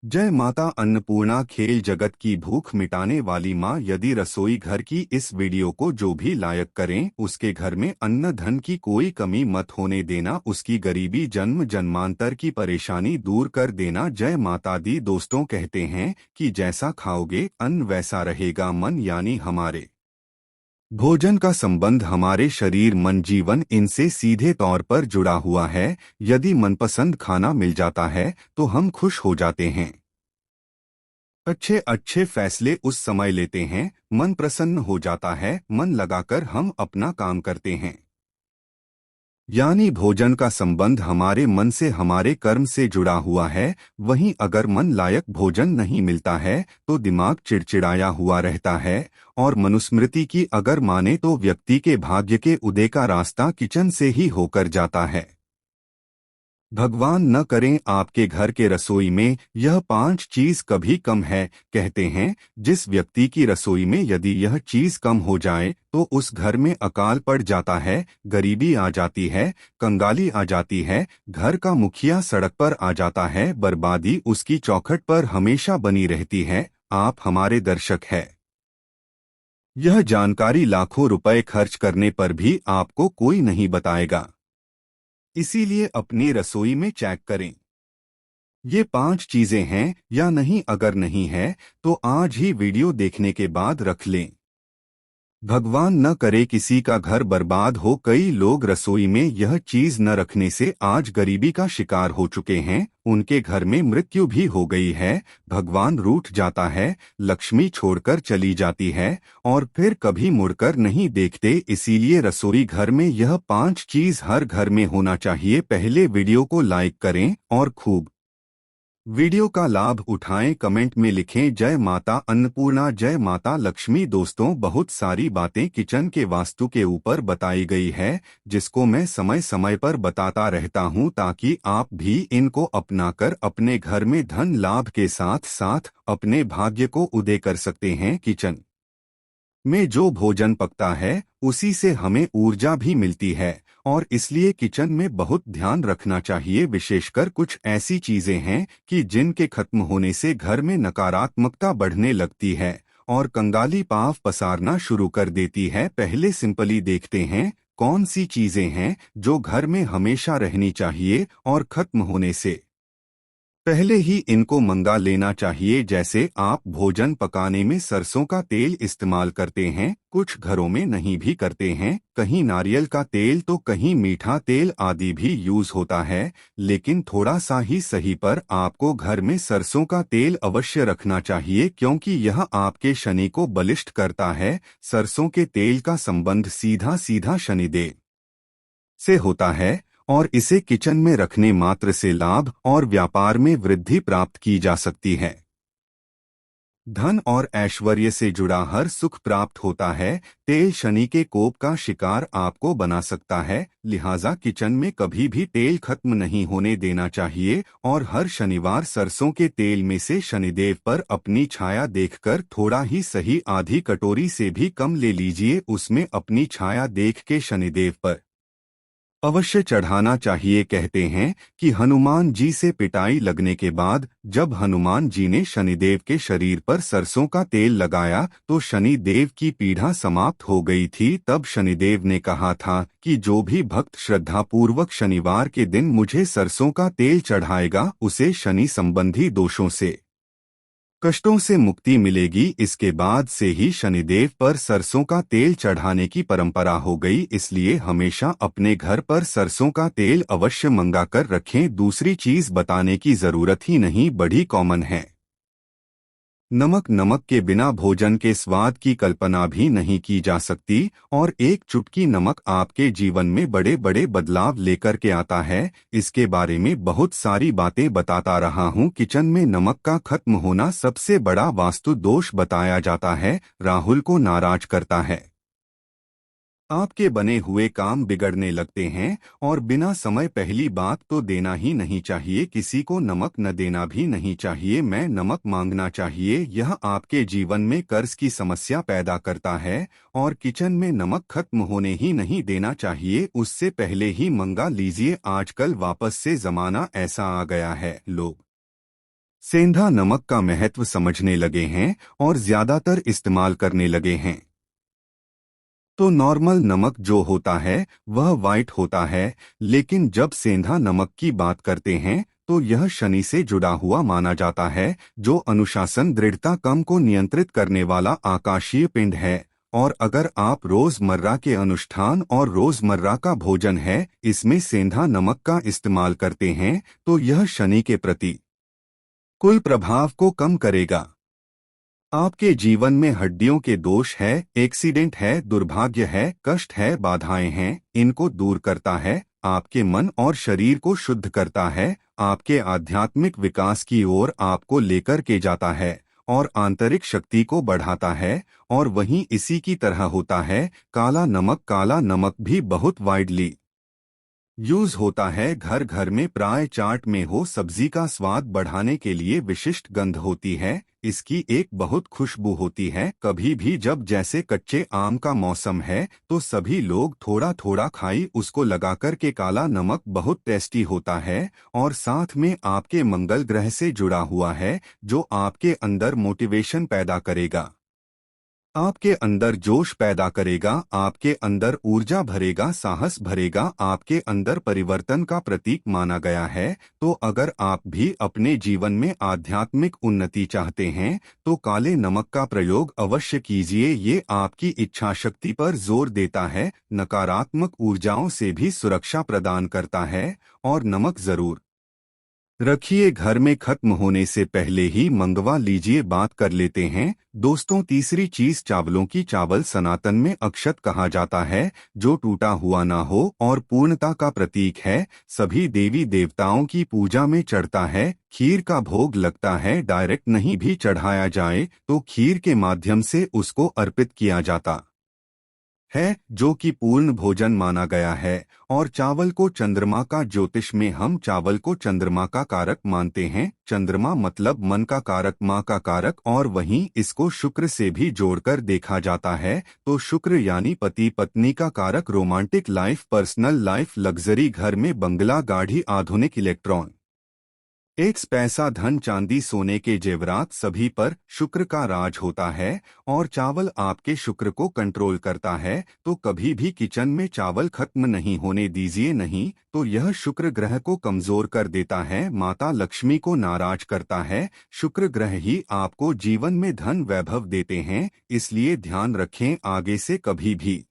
जय माता अन्नपूर्णा। खेल जगत की भूख मिटाने वाली माँ। यदि रसोई घर की इस वीडियो को जो भी लायक करें उसके घर में अन्न धन की कोई कमी मत होने देना, उसकी गरीबी जन्म जन्मांतर की परेशानी दूर कर देना। जय माता दी। दोस्तों, कहते हैं कि जैसा खाओगे अन्न वैसा रहेगा मन, यानी हमारे भोजन का संबंध हमारे शरीर मन जीवन इनसे सीधे तौर पर जुड़ा हुआ है। यदि मनपसंद खाना मिल जाता है तो हम खुश हो जाते हैं, अच्छे अच्छे फैसले उस समय लेते हैं, मन प्रसन्न हो जाता है, मन लगाकर हम अपना काम करते हैं। यानी भोजन का संबंध हमारे मन से हमारे कर्म से जुड़ा हुआ है। वहीं अगर मन लायक भोजन नहीं मिलता है तो दिमाग चिड़चिड़ाया हुआ रहता है। और मनुस्मृति की अगर माने तो व्यक्ति के भाग्य के उदय का रास्ता किचन से ही होकर जाता है। भगवान न करें आपके घर के रसोई में यह 5 चीज कभी कम है। कहते हैं जिस व्यक्ति की रसोई में यदि यह चीज कम हो जाए तो उस घर में अकाल पड़ जाता है, गरीबी आ जाती है, कंगाली आ जाती है, घर का मुखिया सड़क पर आ जाता है, बर्बादी उसकी चौखट पर हमेशा बनी रहती है। आप हमारे दर्शक हैं, यह जानकारी लाखों रुपए खर्च करने पर भी आपको कोई नहीं बताएगा। इसीलिए अपनी रसोई में चेक करें ये 5 चीजें हैं या नहीं। अगर नहीं है तो आज ही वीडियो देखने के बाद रख लें। भगवान न करे किसी का घर बर्बाद हो। कई लोग रसोई में यह चीज न रखने से आज गरीबी का शिकार हो चुके हैं, उनके घर में मृत्यु भी हो गई है। भगवान रूठ जाता है, लक्ष्मी छोड़कर चली जाती है और फिर कभी मुड़कर नहीं देखते। इसीलिए रसोई घर में यह 5 चीज हर घर में होना चाहिए। पहले वीडियो को लाइक करें और खूब वीडियो का लाभ उठाएं। कमेंट में लिखें जय माता अन्नपूर्णा, जय माता लक्ष्मी। दोस्तों, बहुत सारी बातें किचन के वास्तु के ऊपर बताई गई है जिसको मैं समय समय पर बताता रहता हूं ताकि आप भी इनको अपनाकर अपने घर में धन लाभ के साथ साथ अपने भाग्य को उदय कर सकते हैं। किचन में जो भोजन पकता है उसी से हमें ऊर्जा भी मिलती है और इसलिए किचन में बहुत ध्यान रखना चाहिए। विशेषकर कुछ ऐसी चीजें हैं कि जिनके खत्म होने से घर में नकारात्मकता बढ़ने लगती है और कंगाली पांव पसारना शुरू कर देती है। पहले सिंपली देखते हैं कौन सी चीजें हैं जो घर में हमेशा रहनी चाहिए और खत्म होने से पहले ही इनको मंगा लेना चाहिए। जैसे आप भोजन पकाने में सरसों का तेल इस्तेमाल करते हैं, कुछ घरों में नहीं भी करते हैं, कहीं नारियल का तेल तो कहीं मीठा तेल आदि भी यूज होता है, लेकिन थोड़ा सा ही सही पर आपको घर में सरसों का तेल अवश्य रखना चाहिए क्योंकि यह आपके शनि को बलिष्ठ करता है। सरसों के तेल का संबंध सीधा सीधा शनिदेव से होता है और इसे किचन में रखने मात्र से लाभ और व्यापार में वृद्धि प्राप्त की जा सकती है। धन और ऐश्वर्य से जुड़ा हर सुख प्राप्त होता है। तेल शनि के कोप का शिकार आपको बना सकता है, लिहाजा किचन में कभी भी तेल खत्म नहीं होने देना चाहिए और हर शनिवार सरसों के तेल में से शनिदेव पर अपनी छाया देखकर थोड़ा ही सही आधी कटोरी से भी कम ले लीजिए। उसमें अपनी छाया देख के शनिदेव पर अवश्य चढ़ाना चाहिए। कहते हैं कि हनुमान जी से पिटाई लगने के बाद जब हनुमान जी ने शनिदेव के शरीर पर सरसों का तेल लगाया तो शनिदेव की पीड़ा समाप्त हो गई थी। तब शनिदेव ने कहा था कि जो भी भक्त श्रद्धापूर्वक शनिवार के दिन मुझे सरसों का तेल चढ़ाएगा उसे शनि संबंधी दोषों से कष्टों से मुक्ति मिलेगी। इसके बाद से ही शनिदेव पर सरसों का तेल चढ़ाने की परंपरा हो गई। इसलिए हमेशा अपने घर पर सरसों का तेल अवश्य मंगा कर रखें। दूसरी चीज बताने की जरूरत ही नहीं, बड़ी कॉमन है। नमक। नमक के बिना भोजन के स्वाद की कल्पना भी नहीं की जा सकती और एक चुटकी नमक आपके जीवन में बड़े बड़े बदलाव लेकर के आता है। इसके बारे में बहुत सारी बातें बताता रहा हूँ। किचन में नमक का खत्म होना सबसे बड़ा वास्तु दोष बताया जाता है, राहुल को नाराज करता है, आपके बने हुए काम बिगड़ने लगते हैं और बिना समय पहली बात तो देना ही नहीं चाहिए। किसी को नमक न देना भी नहीं चाहिए, मैं नमक मांगना चाहिए। यह आपके जीवन में कर्ज की समस्या पैदा करता है और किचन में नमक खत्म होने ही नहीं देना चाहिए, उससे पहले ही मंगा लीजिए। आजकल वापस से जमाना ऐसा आ गया है, लोग सेंधा नमक का महत्व समझने लगे हैं और ज्यादातर इस्तेमाल करने लगे हैं। तो नॉर्मल नमक जो होता है वह वाइट होता है, लेकिन जब सेंधा नमक की बात करते हैं तो यह शनि से जुड़ा हुआ माना जाता है, जो अनुशासन दृढ़ता कम को नियंत्रित करने वाला आकाशीय पिंड है। और अगर आप रोजमर्रा के अनुष्ठान और रोजमर्रा का भोजन है इसमें सेंधा नमक का इस्तेमाल करते हैं तो यह शनि के प्रति कुल प्रभाव को कम करेगा। आपके जीवन में हड्डियों के दोष है, एक्सीडेंट है, दुर्भाग्य है, कष्ट है, बाधाएं हैं, इनको दूर करता है, आपके मन और शरीर को शुद्ध करता है, आपके आध्यात्मिक विकास की ओर आपको लेकर के जाता है और आंतरिक शक्ति को बढ़ाता है। और वहीं इसी की तरह होता है काला नमक भी बहुत वाइडली यूज होता है। घर घर में प्राय चाट में हो सब्जी का स्वाद बढ़ाने के लिए विशिष्ट गंध होती है, इसकी एक बहुत खुशबू होती है। कभी भी जब जैसे कच्चे आम का मौसम है तो सभी लोग थोड़ा थोड़ा खाई उसको लगाकर के काला नमक बहुत टेस्टी होता है और साथ में आपके मंगल ग्रह से जुड़ा हुआ है, जो आपके अंदर मोटिवेशन पैदा करेगा, आपके अंदर जोश पैदा करेगा, आपके अंदर ऊर्जा भरेगा, साहस भरेगा, आपके अंदर परिवर्तन का प्रतीक माना गया है। तो अगर आप भी अपने जीवन में आध्यात्मिक उन्नति चाहते हैं तो काले नमक का प्रयोग अवश्य कीजिए। ये आपकी इच्छा शक्ति पर जोर देता है, नकारात्मक ऊर्जाओं से भी सुरक्षा प्रदान करता है। और नमक जरूर रखिए, घर में खत्म होने से पहले ही मंगवा लीजिए। बात कर लेते हैं दोस्तों तीसरी चीज चावलों की। चावल सनातन में अक्षत कहा जाता है, जो टूटा हुआ ना हो और पूर्णता का प्रतीक है। सभी देवी देवताओं की पूजा में चढ़ता है, खीर का भोग लगता है। डायरेक्ट नहीं भी चढ़ाया जाए तो खीर के माध्यम से उसको अर्पित किया जाता है, जो कि पूर्ण भोजन माना गया है। और चावल को चंद्रमा का, ज्योतिष में हम चावल को चंद्रमा का कारक मानते हैं। चंद्रमा मतलब मन का कारक, माँ का कारक, और वहीं इसको शुक्र से भी जोड़कर देखा जाता है। तो शुक्र यानी पति पत्नी का कारक, romantic life, personal life, luxury, घर में बंगला, गाड़ी, आधुनिक इलेक्ट्रॉन, एक्स, पैसा, धन, चांदी, सोने के जेवरात, सभी पर शुक्र का राज होता है। और चावल आपके शुक्र को कंट्रोल करता है। तो कभी भी किचन में चावल खत्म नहीं होने दीजिए, नहीं तो यह शुक्र ग्रह को कमजोर कर देता है, माता लक्ष्मी को नाराज करता है। शुक्र ग्रह ही आपको जीवन में धन वैभव देते हैं, इसलिए ध्यान रखें आगे से कभी भी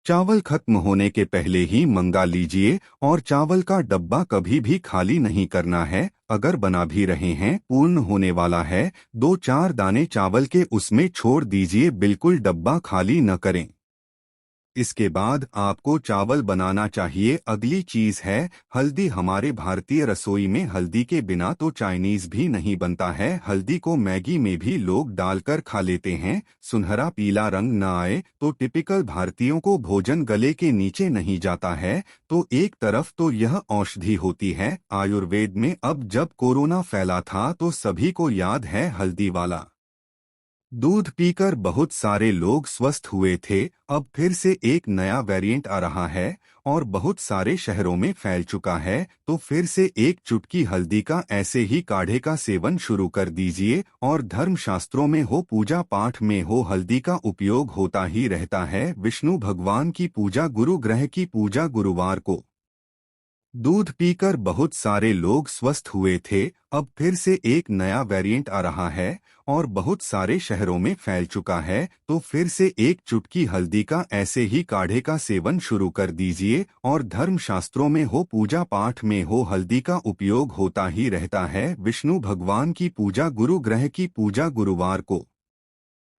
चावल खत्म होने के पहले ही मंगा लीजिए। और चावल का डब्बा कभी भी खाली नहीं करना है। अगर बना भी रहे हैं, पूर्ण होने वाला है, 2-4 दाने चावल के उसमें छोड़ दीजिए, बिल्कुल डब्बा खाली न करें। इसके बाद आपको चावल बनाना चाहिए। अगली चीज है हल्दी। हमारे भारतीय रसोई में हल्दी के बिना तो चाइनीज भी नहीं बनता है। हल्दी को मैगी में भी लोग डालकर खा लेते हैं। सुनहरा पीला रंग न आए तो टिपिकल भारतीयों को भोजन गले के नीचे नहीं जाता है। तो एक तरफ तो यह औषधि होती है आयुर्वेद में। अब जब कोरोना फैला था तो सभी को याद है हल्दी वाला दूध पीकर बहुत सारे लोग स्वस्थ हुए थे। अब फिर से एक नया वेरिएंट आ रहा है और बहुत सारे शहरों में फैल चुका है। तो फिर से एक चुटकी हल्दी का ऐसे ही काढ़े का सेवन शुरू कर दीजिए। और धर्मशास्त्रों में हो, पूजा पाठ में हो, हल्दी का उपयोग होता ही रहता है। विष्णु भगवान की पूजा, गुरु ग्रह की पूजा, गुरुवार को दूध पीकर बहुत सारे लोग स्वस्थ हुए थे। अब फिर से एक नया वेरिएंट आ रहा है और बहुत सारे शहरों में फैल चुका है। तो फिर से एक चुटकी हल्दी का ऐसे ही काढ़े का सेवन शुरू कर दीजिए। और धर्मशास्त्रों में हो, पूजा पाठ में हो, हल्दी का उपयोग होता ही रहता है। विष्णु भगवान की पूजा, गुरु ग्रह की पूजा, गुरुवार को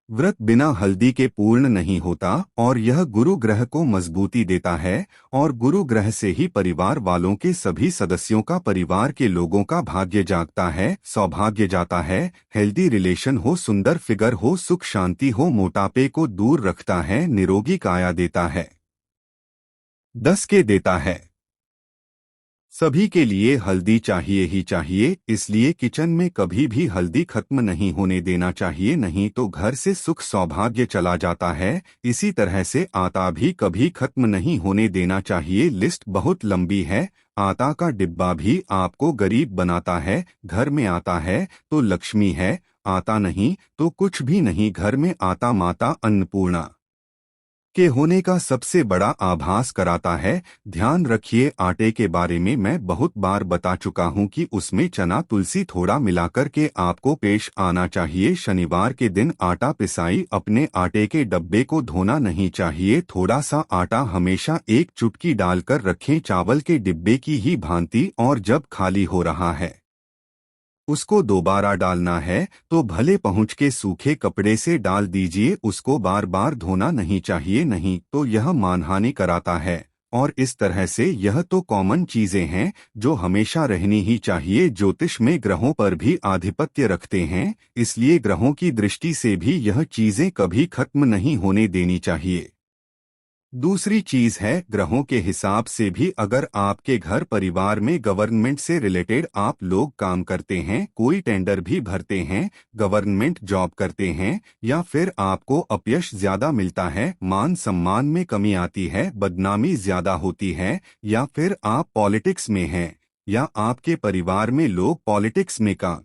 व्रत बिना हल्दी के पूर्ण नहीं होता और यह गुरु ग्रह को मजबूती देता है। और गुरु ग्रह से ही परिवार वालों के सभी सदस्यों का, परिवार के लोगों का भाग्य जागता है, सौभाग्य जाता है। हेल्दी रिलेशन हो, सुंदर फिगर हो, सुख शांति हो, मोटापे को दूर रखता है, निरोगी काया देता है, 10 के देता है। सभी के लिए हल्दी चाहिए ही चाहिए, इसलिए किचन में कभी भी हल्दी खत्म नहीं होने देना चाहिए, नहीं तो घर से सुख सौभाग्य चला जाता है। इसी तरह से आटा भी कभी खत्म नहीं होने देना चाहिए। लिस्ट बहुत लंबी है। आटा का डिब्बा भी आपको गरीब बनाता है। घर में आता है तो लक्ष्मी है, आटा नहीं तो कुछ भी नहीं। घर में आटा माता अन्नपूर्णा के होने का सबसे बड़ा आभास कराता है। ध्यान रखिए, आटे के बारे में मैं बहुत बार बता चुका हूं कि उसमें चना तुलसी थोड़ा मिलाकर के आपको पेश आना चाहिए। शनिवार के दिन आटा पिसाई अपने आटे के डब्बे को धोना नहीं चाहिए। थोड़ा सा आटा हमेशा एक चुटकी डालकर रखें, चावल के डिब्बे की ही भांति, और जब खाली हो रहा है उसको दोबारा डालना है तो भले पहुँच के सूखे कपड़े से डाल दीजिए, उसको बार बार धोना नहीं चाहिए, नहीं तो यह मानहानि कराता है। और इस तरह से यह तो कॉमन चीजें हैं जो हमेशा रहनी ही चाहिए। ज्योतिष में ग्रहों पर भी आधिपत्य रखते हैं, इसलिए ग्रहों की दृष्टि से भी यह चीजें कभी खत्म नहीं होने देनी चाहिए। दूसरी चीज है, ग्रहों के हिसाब से भी अगर आपके घर परिवार में गवर्नमेंट से रिलेटेड आप लोग काम करते हैं, कोई टेंडर भी भरते हैं, गवर्नमेंट जॉब करते हैं, या फिर आपको अपयश ज्यादा मिलता है, मान सम्मान में कमी आती है, बदनामी ज्यादा होती है, या फिर आप पॉलिटिक्स में हैं, या आपके परिवार में लोग पॉलिटिक्स में काम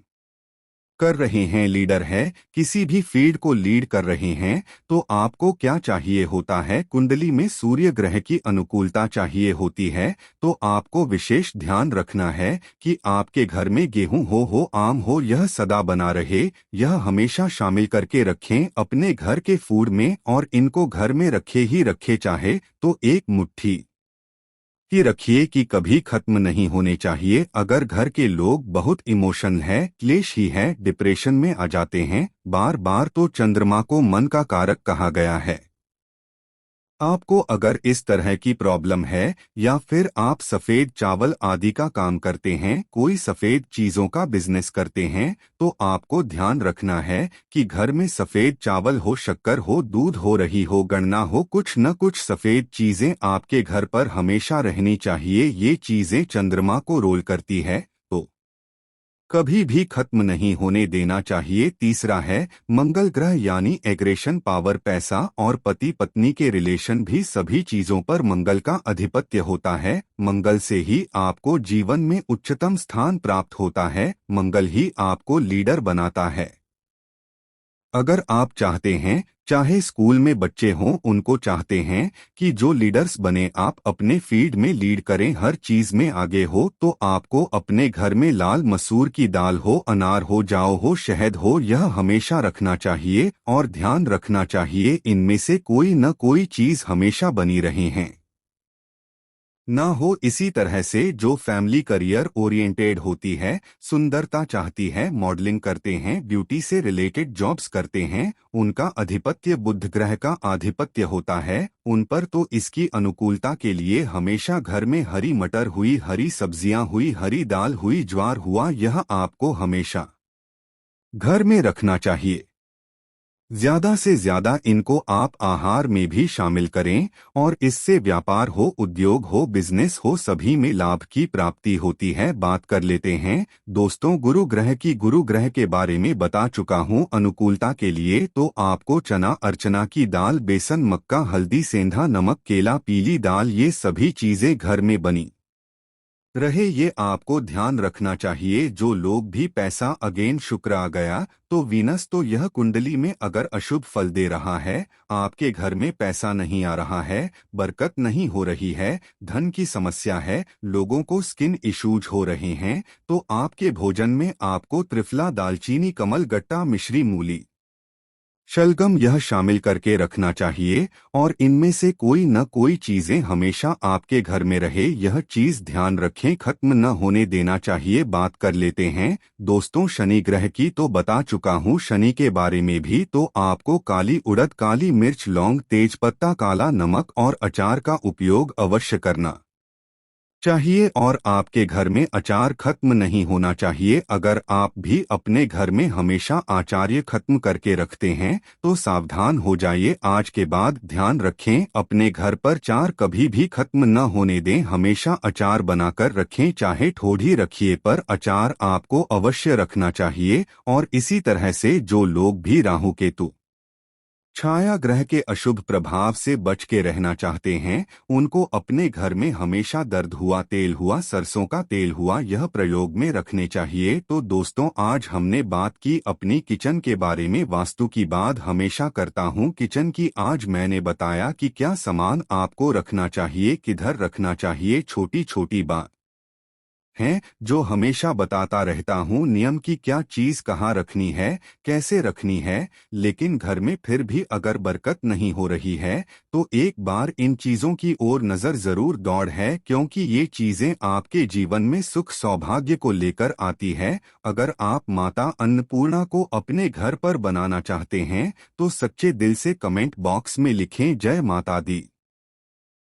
कर रहे हैं, लीडर है, किसी भी फील्ड को लीड कर रहे हैं, तो आपको क्या चाहिए होता है, कुंडली में सूर्य ग्रह की अनुकूलता चाहिए होती है। तो आपको विशेष ध्यान रखना है कि आपके घर में गेहूं हो आम हो, यह सदा बना रहे। यह हमेशा शामिल करके रखें अपने घर के फूड में, और इनको घर में रखे ही रखे, चाहे तो एक मुट्ठी की रखिए कि कभी खत्म नहीं होने चाहिए। अगर घर के लोग बहुत इमोशनल है, क्लेश ही है, डिप्रेशन में आ जाते हैं बार बार, तो चंद्रमा को मन का कारक कहा गया है। आपको अगर इस तरह की प्रॉब्लम है, या फिर आप सफेद चावल आदि का काम करते हैं, कोई सफेद चीजों का बिजनेस करते हैं, तो आपको ध्यान रखना है कि घर में सफेद चावल हो, शक्कर हो, दूध हो रही हो, गन्ना हो, कुछ न कुछ सफेद चीजें आपके घर पर हमेशा रहनी चाहिए। ये चीजें चंद्रमा को रोल करती है, तो कभी भी खत्म नहीं होने देना चाहिए। तीसरा है मंगल ग्रह, यानी एग्रेशन पावर, पैसा और पति पत्नी के रिलेशन भी सभी चीजों पर मंगल का अधिपत्य होता है। मंगल से ही आपको जीवन में उच्चतम स्थान प्राप्त होता है, मंगल ही आपको लीडर बनाता है। अगर आप चाहते हैं, चाहे स्कूल में बच्चे हों, उनको चाहते हैं कि जो लीडर्स बने, आप अपने फील्ड में लीड करें, हर चीज में आगे हो, तो आपको अपने घर में लाल मसूर की दाल हो, अनार हो, जाव हो, शहद हो, यह हमेशा रखना चाहिए। और ध्यान रखना चाहिए इनमें से कोई न कोई चीज हमेशा बनी रहे हैं ना हो। इसी तरह से जो फैमिली करियर ओरिएंटेड होती है, सुंदरता चाहती है, मॉडलिंग करते हैं, ब्यूटी से रिलेटेड जॉब्स करते हैं, उनका अधिपत्य बुध ग्रह का आधिपत्य होता है उन पर, तो इसकी अनुकूलता के लिए हमेशा घर में हरी मटर हुई, हरी सब्जियां हुई, हरी दाल हुई, ज्वार हुआ, यह आपको हमेशा घर में रखना चाहिए। ज्यादा से ज्यादा इनको आप आहार में भी शामिल करें, और इससे व्यापार हो, उद्योग हो, बिजनेस हो, सभी में लाभ की प्राप्ति होती है। बात कर लेते हैं दोस्तों गुरु ग्रह की। गुरु ग्रह के बारे में बता चुका हूं। अनुकूलता के लिए तो आपको चना, अर्चना की दाल, बेसन, मक्का, हल्दी, सेंधा, नमक, केला, पीली दाल, ये सभी चीजें घर में बनी रहे, ये आपको ध्यान रखना चाहिए। जो लोग भी पैसा, अगेन शुक्र आ गया तो वीनस, तो यह कुंडली में अगर अशुभ फल दे रहा है, आपके घर में पैसा नहीं आ रहा है, बरकत नहीं हो रही है, धन की समस्या है, लोगों को स्किन इश्यूज हो रहे हैं, तो आपके भोजन में आपको त्रिफला, दालचीनी, कमल गट्टा, मिश्री, मूली, शलगम यह शामिल करके रखना चाहिए। और इनमें से कोई न कोई चीजें हमेशा आपके घर में रहे, यह चीज ध्यान रखें, खत्म न होने देना चाहिए। बात कर लेते हैं दोस्तों शनि ग्रह की, तो बता चुका हूँ शनि के बारे में भी। तो आपको काली उड़द, काली मिर्च, लौंग, तेजपत्ता, काला नमक और अचार का उपयोग अवश्य करना चाहिए और आपके घर में अचार खत्म नहीं होना चाहिए। अगर आप भी अपने घर में हमेशा आचार्य खत्म करके रखते हैं तो सावधान हो जाइए। आज के बाद ध्यान रखें, अपने घर पर चार कभी भी खत्म न होने दें। हमेशा अचार बनाकर रखें, चाहे ठोड़ी रखिए पर अचार आपको अवश्य रखना चाहिए। और इसी तरह से जो लोग भी राहु केतु छाया ग्रह के अशुभ प्रभाव से बच के रहना चाहते हैं, उनको अपने घर में हमेशा दर्द हुआ तेल हुआ, सरसों का तेल हुआ, यह प्रयोग में रखने चाहिए। तो दोस्तों, आज हमने बात की अपनी किचन के बारे में। वास्तु की बात हमेशा करता हूं किचन की। आज मैंने बताया कि क्या सामान आपको रखना चाहिए, किधर रखना चाहिए। छोटी छोटी बात हैं जो हमेशा बताता रहता हूँ, नियम की क्या चीज़ कहाँ रखनी है, कैसे रखनी है। लेकिन घर में फिर भी अगर बरकत नहीं हो रही है तो एक बार इन चीज़ों की ओर नज़र ज़रूर दौड़ है, क्योंकि ये चीज़ें आपके जीवन में सुख सौभाग्य को लेकर आती है। अगर आप माता अन्नपूर्णा को अपने घर पर बनाना चाहते हैं तो सच्चे दिल से कमेंट बॉक्स में लिखें जय माता दी।